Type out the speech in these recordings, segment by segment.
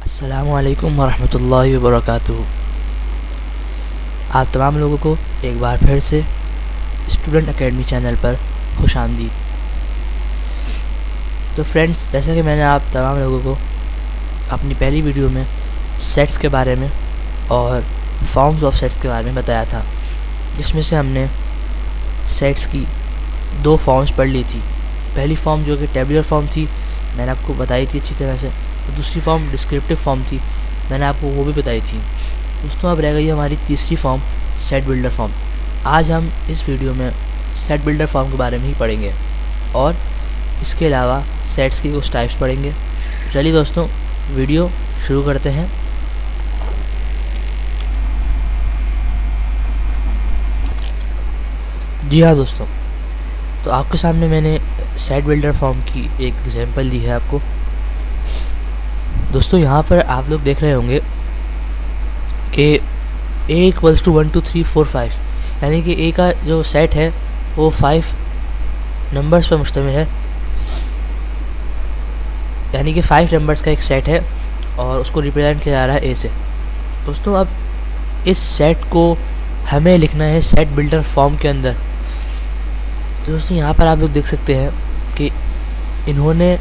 अस्सलामुअलैकुम वरहमतुल्लाहि वबरकातुहू। आप तमाम लोगों को एक बार फिर से स्टूडेंट एकेडमी चैनल पर खुश आमदीद। तो फ्रेंड्स, जैसा कि मैंने आप तमाम लोगों को अपनी पहली वीडियो में सेट्स के बारे में और फॉर्म्स ऑफ सेट्स के बारे में बताया था, जिसमें से हमने सेट्स की दो फॉर्म्स पढ़ ली थी। पहली फॉर्म जो कि टेबुलर फॉर्म थी, मैंने आपको बताई थी अच्छी तरह से। दूसरी फॉर्म डिस्क्रिप्टिव फॉर्म थी, मैंने आपको वो भी बताई थी। दोस्तों, अब रह गई हमारी तीसरी फॉर्म, सेट बिल्डर फॉर्म। आज हम इस वीडियो में सेट बिल्डर फॉर्म के बारे में ही पढ़ेंगे और इसके अलावा सेट्स की कुछ टाइप्स पढ़ेंगे। चलिए दोस्तों, वीडियो शुरू करते हैं। जी हाँ दोस्तों, तो आपके सामने मैंने सेट बिल्डर फॉर्म की एक एग्जांपल दी है आपको। दोस्तों, यहाँ पर आप लोग देख रहे होंगे कि a = 1 2 3 4 5, यानी कि a का जो सेट है वो 5 नंबर्स पर मुश्तमिल है, यानी कि 5 नंबर्स का एक सेट है और उसको रिप्रेजेंट किया जा रहा है a से। दोस्तों, अब इस सेट को हमें लिखना है सेट बिल्डर फॉर्म के अंदर। तो दोस्तों, यहाँ पर आप लोग देख सकते हैं कि इन्होंने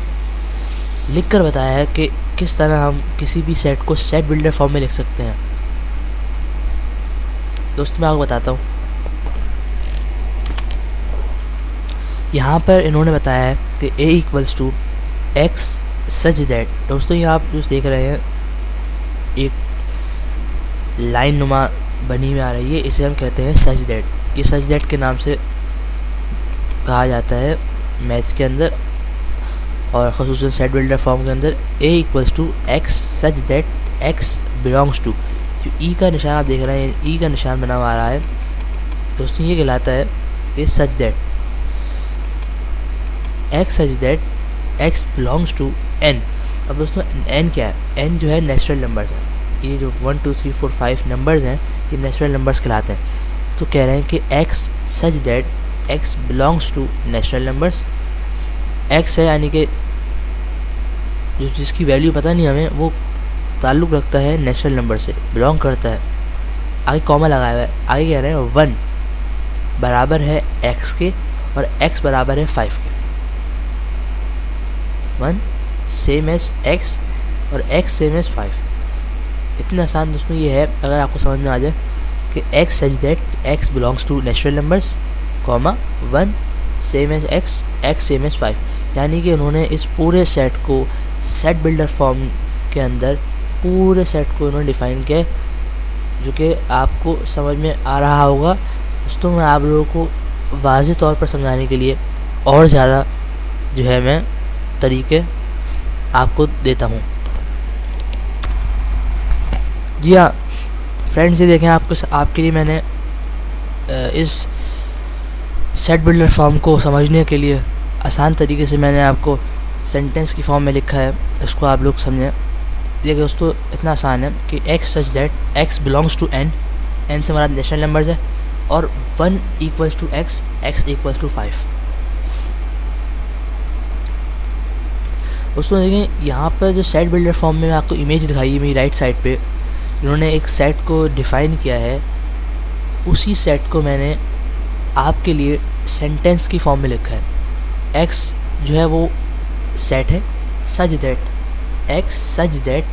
लिख कर बताया है कि किस तरह हम किसी भी सेट को सेट बिल्डर फॉर्म में लिख सकते हैं। दोस्तों, मैं आपको बताता हूँ। यहाँ पर इन्होंने बताया है कि a = x such that। दोस्तों, ये आप जो देख रहे हैं एक लाइन नुमा बनी हुई आ रही है, इसे हम कहते हैं such that। ये such that के नाम से कहा जाता है मैथ्स के अंदर और ख़ुसूसन सेट बिल्डर फॉर्म के अंदर। a = x such that x belongs to। जो ई का निशान आप देख रहे हैं, ई का निशान बना हुआ आ रहा है दोस्तों, ये कहलाता है कि such that x such that x belongs to n। अब दोस्तों, n क्या है? n जो है नेचुरल नंबर्स हैं। ये जो 1 2 3 4 5 नंबर्स हैं, ये नेचुरल नंबर्स कहलाते हैं। तो कह रहे हैं कि x such that x belongs to natural numbers. x है यानी कि जो जिसकी वैल्यू पता नहीं हमें, वो ताल्लुक़ रखता है नेचुरल नंबर से, बिलोंग करता है। आगे कॉमा लगाया हुआ है, आगे कह रहे हैं 1 बराबर है x के और x बराबर है 5 के। 1 सेम एज x और x सेम एज 5। इतना आसान दोस्तों ये है, अगर आपको समझ में आ जाए कि x such that x belongs to natural numbers, comma 1 same as x, x same as 5। यानी कि उन्होंने इस पूरे सेट को सेट बिल्डर फॉर्म के अंदर पूरे सेट को उन्होंने डिफ़ाइन किया, जो कि आपको समझ में आ रहा होगा। दोस्तों, मैं आप लोगों को वाज़ेह तौर पर समझाने के लिए और ज़्यादा जो है मैं तरीके आपको देता हूँ। जी हाँ फ्रेंड्स, ये देखें, आपके लिए मैंने इस सेट बिल्डर फॉर्म को समझने के लिए आसान तरीके से मैंने आपको सेंटेंस की फॉर्म में लिखा है, इसको आप लोग समझें। ये दोस्तों इतना आसान है कि x such that x belongs to n, n से हमारा नेचुरल नंबर्स है, और 1 = x, x = 5। दोस्तों देखें, यहाँ पर जो सेट बिल्डर फॉर्म में आपको इमेज दिखाई है मेरी राइट साइड पे, इन्होंने एक सेट को डिफ़ाइन किया है। उसी सेट को मैंने आपके लिए सेंटेंस की फॉर्म में लिखा है। x जो है वो सेट है, such that x such that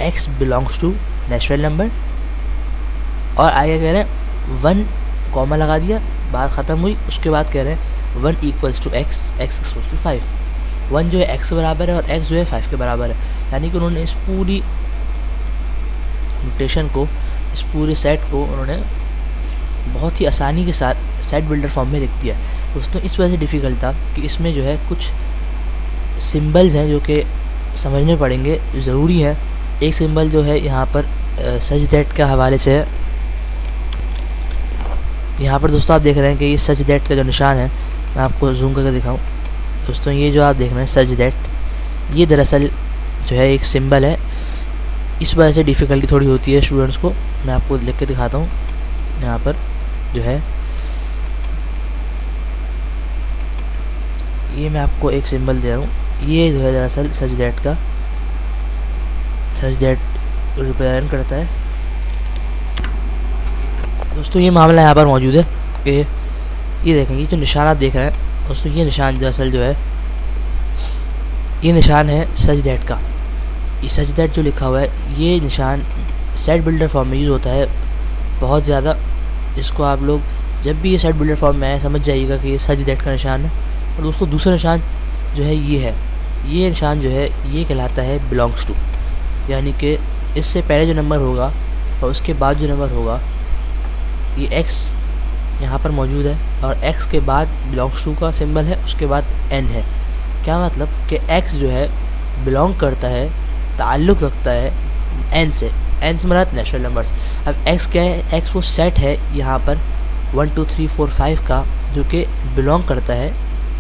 x belongs to natural number, और आगे कह रहे हैं 1 कॉमा लगा दिया, बात ख़त्म हुई। उसके बाद कह रहे हैं 1 = x, x = 5। 1 जो है x के बराबर है और x जो है 5 के बराबर है। यानी कि उन्होंने इस पूरी नोटेशन को, इस पूरे सेट को उन्होंने बहुत ही आसानी के साथ सेट बिल्डर फॉर्म में लिख दिया। दोस्तों, इस वजह से डिफ़िकल्ट था कि इसमें जो है कुछ सिंबल्स हैं जो कि समझने पड़ेंगे, ज़रूरी है। एक सिंबल जो है यहाँ पर सच दैट के हवाले से है। यहाँ पर दोस्तों आप देख रहे हैं कि ये सच दैट का जो निशान है, मैं आपको जूम करके दिखाऊं। दोस्तों, ये जो आप देख रहे हैं सच दैट, ये दरअसल जो है एक सिंबल है। इस वजह से डिफ़िकल्टी थोड़ी होती है स्टूडेंट्स को। मैं आपको लिख के दिखाता हूँ। यहाँ पर जो है ये मैं आपको एक सिंबल दे रहा हूँ। ये जो है दरअसल सच सच दैट रिप्रेजेंट करता है। दोस्तों ये मामला यहाँ पर मौजूद है कि ये देखें, ये जो निशान आप देख रहे हैं दोस्तों, ये निशान दरअसल जो है ये निशान है सच दैट का। ये सच दैट जो लिखा हुआ है ये निशान सेट बिल्डर फॉर्म में यूज़ होता है बहुत ज़्यादा। इसको आप लोग जब भी ये सेट बिल्डर फॉर्म में आए समझ जाइएगा कि ये सच दैट का निशान है। और दोस्तों दूसरा निशान जो है ये निशान जो है ये कहलाता है बिलोंग्स टू, यानी कि इससे पहले जो नंबर होगा और उसके बाद जो नंबर होगा ये x यहाँ पर मौजूद है और x के बाद बिलोंग्स टू का सिंबल है, उसके बाद n है। क्या मतलब कि x जो है बिलोंग करता है, ताल्लुक़ रखता है n से मतलब नेचुरल नंबर्स। अब x क्या है, x वो सेट है यहाँ पर 1 2 3 4 5 का, जो कि बिलोंग करता है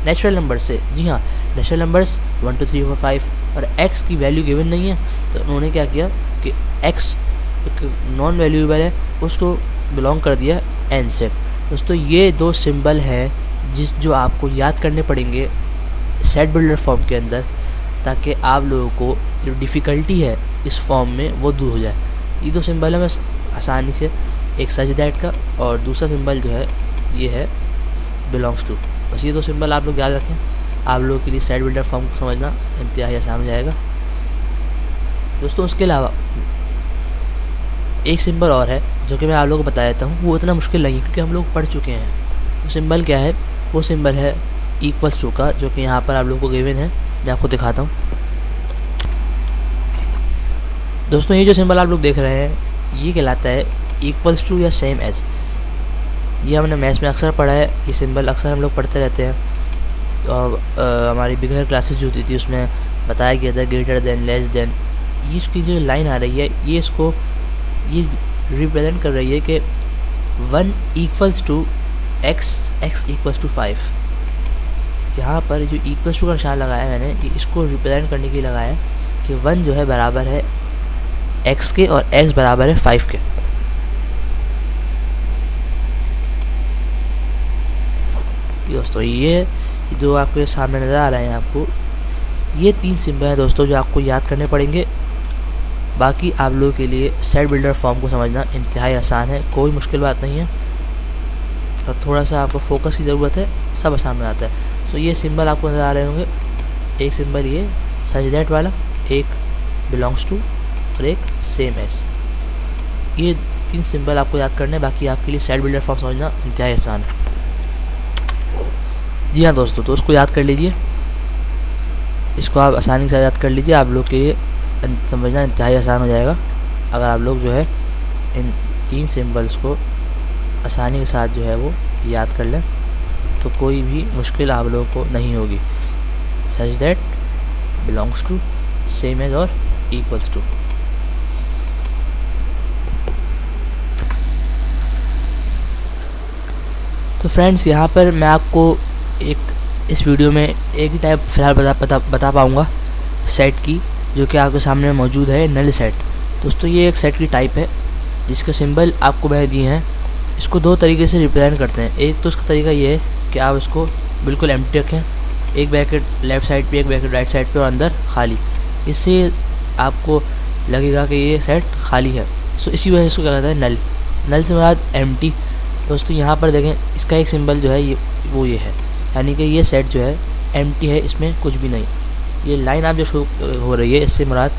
नेचुरल नंबर से। जी हाँ, नेचुरल नंबर्स 1 2 3 4 5 और x की वैल्यू गिवन नहीं है, तो उन्होंने क्या किया कि x एक नॉन वैल्यूएबल है उसको बिलोंग कर दिया n से। दोस्तों ये दो सिंबल हैं जो आपको याद करने पड़ेंगे सेट बिल्डर फॉर्म के अंदर, ताकि आप लोगों को जो डिफ़िकल्टी है इस फॉर्म में वो दूर हो जाए। ये दो सिंबल है बस आसानी से, एक सच दैट का और दूसरा सिंबल जो है ये है बिलोंग्स टू। बस ये दो सिंबल आप लोग याद रखें, आप लोगों के लिए सेट बिल्डर फॉर्म को समझना इंतहाई आसान हो जाएगा। दोस्तों उसके अलावा एक सिंबल और है जो कि मैं आप लोगों को बता देता हूँ, वो इतना मुश्किल नहीं है क्योंकि हम लोग पढ़ चुके हैं। वो सिंबल क्या है, वो सिंबल है इक्वल्स टू का, जो कि यहाँ पर आप लोगों को गिवन है। मैं आपको दिखाता हूँ। दोस्तों ये जो सिंबल आप लोग देख रहे हैं ये कहलाता है इक्वल्स टू या सेम एज। ये हमने मैथ्स में अक्सर पढ़ा है, ये सिंबल अक्सर हम लोग पढ़ते रहते हैं। और हमारी बिगिनर क्लासेस जो होती थी उसमें बताया गया था ग्रेटर देन, लेस देन। ये इसकी जो लाइन आ रही है ये इसको ये रिप्रेजेंट कर रही है कि 1 equals to x equals to 5। यहाँ पर जो इक्वल्स टू का निशान लगाया है मैंने, ये इसको रिप्रेजेंट करने के लिए लगाया है कि 1 जो है बराबर है x के और x बराबर है 5 के। दोस्तों ये जो आपके सामने नज़र आ रहे हैं आपको, ये 3 सिंबल हैं दोस्तों जो आपको याद करने पड़ेंगे। बाकी आप लोगों के लिए सेट बिल्डर फॉर्म को समझना इंतहाई आसान है, कोई मुश्किल बात नहीं है। और थोड़ा सा आपको फोकस की ज़रूरत है, सब आसान हो जाता है। सो ये सिंबल आपको नज़र आ रहे होंगे, एक सिंबल ये सच दैट वाला, एक बिलोंग्स टू और एक सेम एज। ये 3 सिंबल आपको याद करने, बाकी आपके लिए सेट बिल्डर फॉर्म समझना इंतहाई आसान है। जी हाँ दोस्तों, तो उसको याद कर लीजिए, इसको आप आसानी से याद कर लीजिए, आप लोग के लिए समझना इंतहाई आसान हो जाएगा अगर आप लोग जो है इन 3 सिंबल्स को आसानी के साथ जो है वो याद कर लें, तो कोई भी मुश्किल आप लोगों को नहीं होगी। Such that, belongs to, same as और इक्वल्स टू। तो फ्रेंड्स यहाँ पर मैं आपको इस वीडियो में एक ही टाइप फ़िलहाल बता पाऊँगा सेट की, जो कि आपके सामने मौजूद है, नल सेट। दोस्तों ये एक सेट की टाइप है जिसके सिंबल आपको मैंने दिए हैं। इसको 2 तरीके से रिप्रेजेंट करते हैं। एक तो इसका तरीका ये है कि आप इसको बिल्कुल एम्प्टी रखें, एक ब्रैकेट लेफ़्ट साइड पे, एक ब्रैकेट राइट साइड पे और अंदर खाली। इससे आपको लगेगा कि ये सेट खाली है। सो इसी वजह से इसको क्या कहता है, नल। नल से मुराद एम्प्टी। दोस्तों यहाँ पर देखें, इसका एक सिंबल जो है ये है, यानी कि ये सेट जो है एम्प्टी है, इसमें कुछ भी नहीं। ये लाइन आप जो शो हो रही है इससे मुराद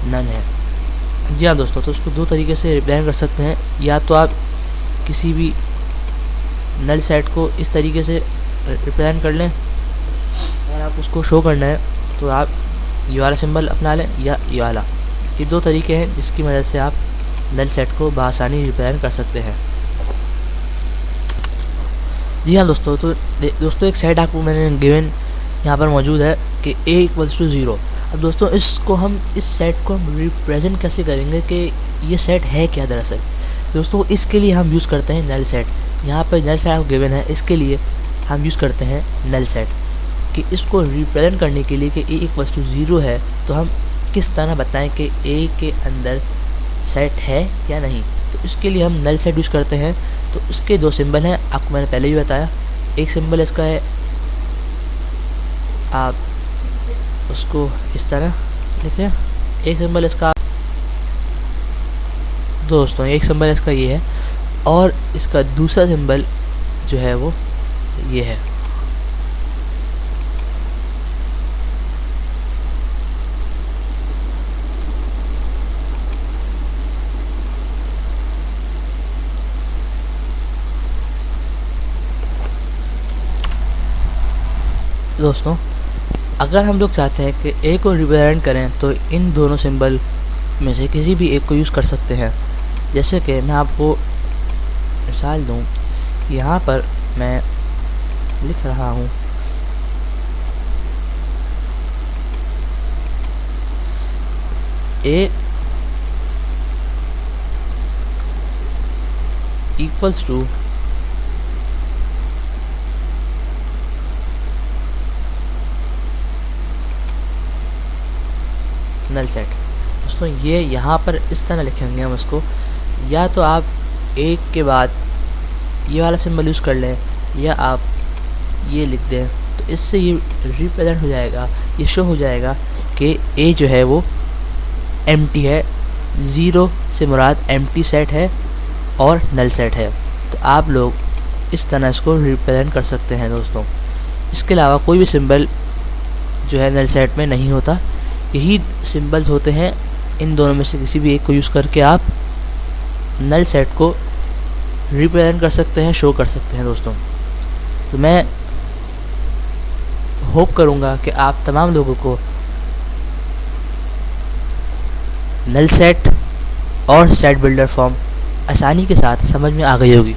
नन है। जी हाँ दोस्तों, तो उसको 2 तरीके से रिप्रेजेंट कर सकते हैं। या तो आप किसी भी नल सेट को इस तरीके से रिप्रेजेंट कर लें, अगर आप उसको शो करना है तो आप ये वाला सिंबल अपना लें या ये वाला। ये 2 तरीके हैं जिसकी मदद से आप नल सेट को बआसानी रिप्रेजेंट कर सकते हैं। जी हाँ दोस्तों, तो दोस्तों एक सेट आपको मैंने गिवन यहाँ पर मौजूद है कि a इक्वल्स टू 0। अब दोस्तों इस सेट को हम रिप्रेजेंट कैसे करेंगे कि ये सेट है क्या दरअसल। दोस्तों इसके लिए हम यूज़ करते हैं नल सेट। यहाँ पर नल सेट आपको गिवन है, इसके लिए हम यूज़ करते हैं नल सेट। कि इसको रिप्रेजेंट करने के लिए कि a इक्वल्स टू 0 है, तो हम किस तरह बताएं कि a के अंदर सेट है या नहीं। तो इसके लिए हम नल सेट यूज़ करते हैं। तो उसके 2 सिंबल हैं, आपको मैंने पहले ही बताया। एक सिंबल इसका है, आप उसको इस तरह लिखें, एक सिंबल इसका दोस्तों एक सिंबल इसका ये है और इसका दूसरा सिंबल जो है वो ये है। दोस्तों अगर हम लोग चाहते हैं कि ए को रिप्रेजेंट करें तो इन दोनों सिंबल में से किसी भी एक को यूज़ कर सकते हैं। जैसे कि मैं आपको मिसाल दूं, यहाँ पर मैं लिख रहा हूँ ए इक्वल्स टू नल सेट। दोस्तों ये यहाँ पर इस तरह लिखेंगे हम इसको, या तो आप एक के बाद ये वाला सिंबल यूज़ कर लें या आप ये लिख दें, तो इससे ये रिप्रेजेंट हो जाएगा, ये शो हो जाएगा कि ए जो है वो एम्प्टी है, ज़ीरो से मुराद एम्प्टी सेट है और नल सेट है। तो आप लोग इस तरह इसको रिप्रेजेंट कर सकते हैं दोस्तों। इसके अलावा कोई भी सिंबल जो है नल सेट में नहीं होता, यही सिंबल्स होते हैं। इन दोनों में से किसी भी एक को यूज़ करके आप नल सेट को रिप्रेजेंट कर सकते हैं, शो कर सकते हैं दोस्तों। तो मैं होप करूँगा कि आप तमाम लोगों को नल सेट और सेट बिल्डर फॉर्म आसानी के साथ समझ में आ गई होगी।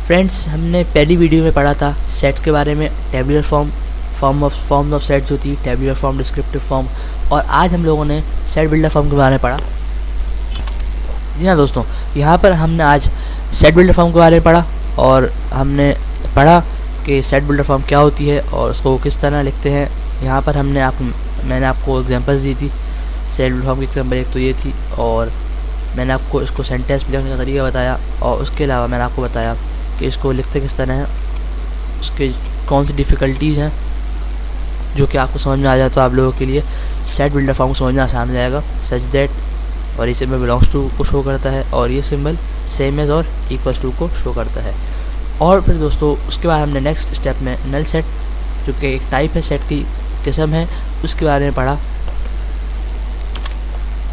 फ्रेंड्स हमने पहली वीडियो में पढ़ा था सेट के बारे में, tabular form, form of sets होती है, टेबुलर फॉर्म, डिस्क्रिप्टिव फॉर्म, और आज हम लोगों ने सेट बिल्डर फॉर्म के बारे में पढ़ा। जी हाँ दोस्तों, यहाँ पर हमने आज सेट बिल्डर फॉर्म के बारे में पढ़ा और हमने पढ़ा कि सेट बिल्डर फॉर्म क्या होती है और उसको किस तरह लिखते हैं। यहाँ पर मैंने आपको एग्जांपल्स दी थी। सेट बिल्डर फॉर्म की एग्जाम्पल एक तो ये थी और मैंने आपको इसको सेंटेंस में लिखने का तरीका बताया, और उसके अलावा मैंने आपको बताया कि इसको लिखते किस तरह है, उसके कौन सी डिफ़िकल्टीज़ हैं जो कि आपको समझ में आ जाए तो आप लोगों के लिए सेट बिल्डर फॉर्म को समझना आसान हो जाएगा। सच दैट, और ये सिंबल बिलोंग्स टू को शो करता है और ये सिंबल सेम एज और इक्वल्स टू को शो करता है। और फिर दोस्तों उसके बाद हमने नेक्स्ट स्टेप में नल सेट, जो कि एक टाइप है, सेट की किस्म है, उसके बारे में पढ़ा।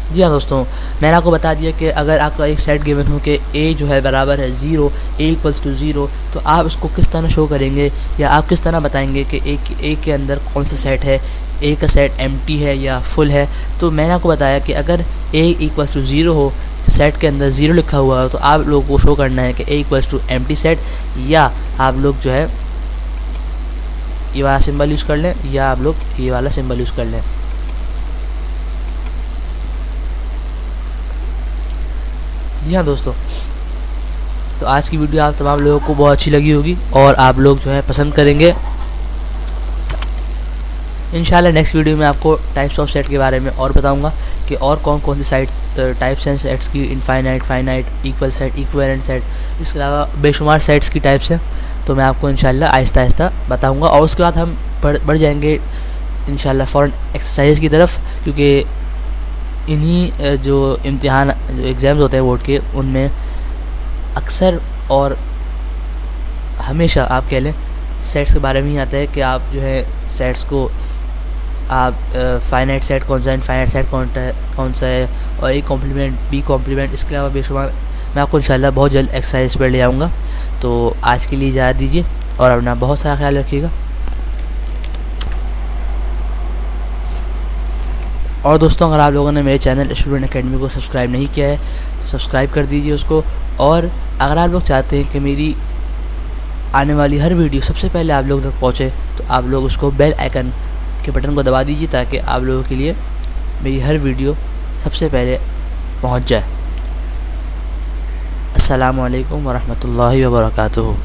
जी हाँ दोस्तों, मैंने आपको बता दिया कि अगर आपका एक सेट गिवन हो कि ए जो है बराबर है 0, ए इक्वल्स टू 0, तो आप उसको किस तरह शो करेंगे या आप किस तरह बताएंगे कि ए के अंदर कौन सा सेट है, ए का सेट एम्प्टी है या फुल है। तो मैंने आपको बताया कि अगर ए इक्वल्स टू 0 हो, सेट के अंदर 0 लिखा हुआ हो, तो आप लोगों को शो करना है कि ए इक्वल्स टू एम्प्टी सेट, या आप लोग जो है ये वाला सिंबल यूज़ कर लें या आप लोग ये वाला सिंबल यूज़ कर लें। जी हाँ दोस्तों, तो आज की वीडियो आप तमाम लोगों को बहुत अच्छी लगी होगी और आप लोग जो है पसंद करेंगे। इंशाल्लाह नेक्स्ट वीडियो में आपको टाइप्स ऑफ सेट के बारे में और बताऊंगा कि और कौन कौन सी टाइप्स हैं सेट्स की, infinite, finite, equal set, equivalent set, इसके अलावा बेशुमार सेट्स की टाइप्स हैं। तो मैं आपको इंशाल्लाह आहिस्ता आहिस्ता बताऊंगा और उसके बाद हम बढ़ जाएंगे इंशाल्लाह फ़ौरन एक्सरसाइज की तरफ, क्योंकि इन्हीं जो इम्तिहान जो एग्ज़ाम्स होते हैं बोर्ड के, उनमें अक्सर और हमेशा आप कह लें सेट्स के बारे में ही आता है कि आप जो है सेट्स को आप फाइनाइट सेट कौन सा है, इनफाइनाइट सेट कौन सा है, और ए कॉम्प्लीमेंट, बी कॉम्प्लीमेंट, इसके अलावा बेशुमार मैं आपको इंशाल्लाह बहुत जल्द एक्सरसाइज पर ले आऊँगा। तो आज के लिए इजाज़त दीजिए और अपना बहुत सारा ख्याल रखिएगा। और दोस्तों अगर आप लोगों ने मेरे चैनल स्टूडेंट अकेडमी को सब्सक्राइब नहीं किया है तो सब्सक्राइब कर दीजिए उसको, और अगर आप लोग चाहते हैं कि मेरी आने वाली हर वीडियो सबसे पहले आप लोग तक पहुँचे तो आप लोग उसको बेल आइकन के बटन को दबा दीजिए ताकि आप लोगों के लिए मेरी हर वीडियो सबसे पहले पहुँच जाए। अस्सलामु अलैकुम वरहमतुल्लाहि वबरकातुहू।